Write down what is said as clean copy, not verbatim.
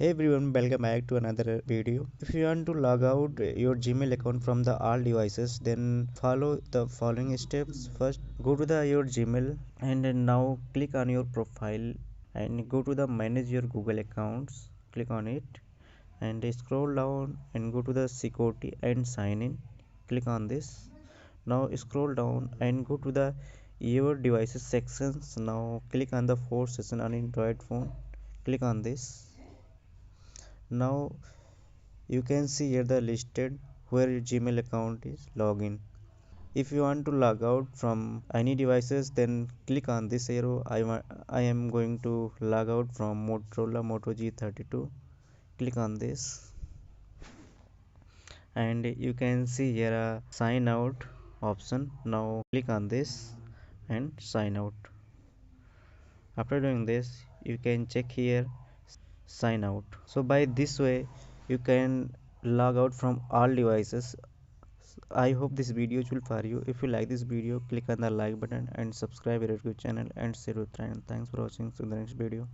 Hey everyone, welcome back to another video. If you want to log out your Gmail account from the all devices, then follow the following steps. First, go to your Gmail and then now click on your profile and go to the manage your Google accounts. Click on it and scroll down and go to the security and sign in. Click on this. Now scroll down and go to the your devices sections. Now click on the force section on Android phone. Click on this. Now you can see here the listed where your Gmail account is login. If you want to log out from any devices, then click on this arrow. I am going to log out from Motorola Moto G32. Click on this and you can see here a sign out option. Now click on this and sign out. After doing this, you can check here sign out. So by this way you can log out from all devices. I hope this video is useful for you. If you like this video, click on the like button and subscribe our YouTube channel and share with friends. Thanks for watching. See you in the next video.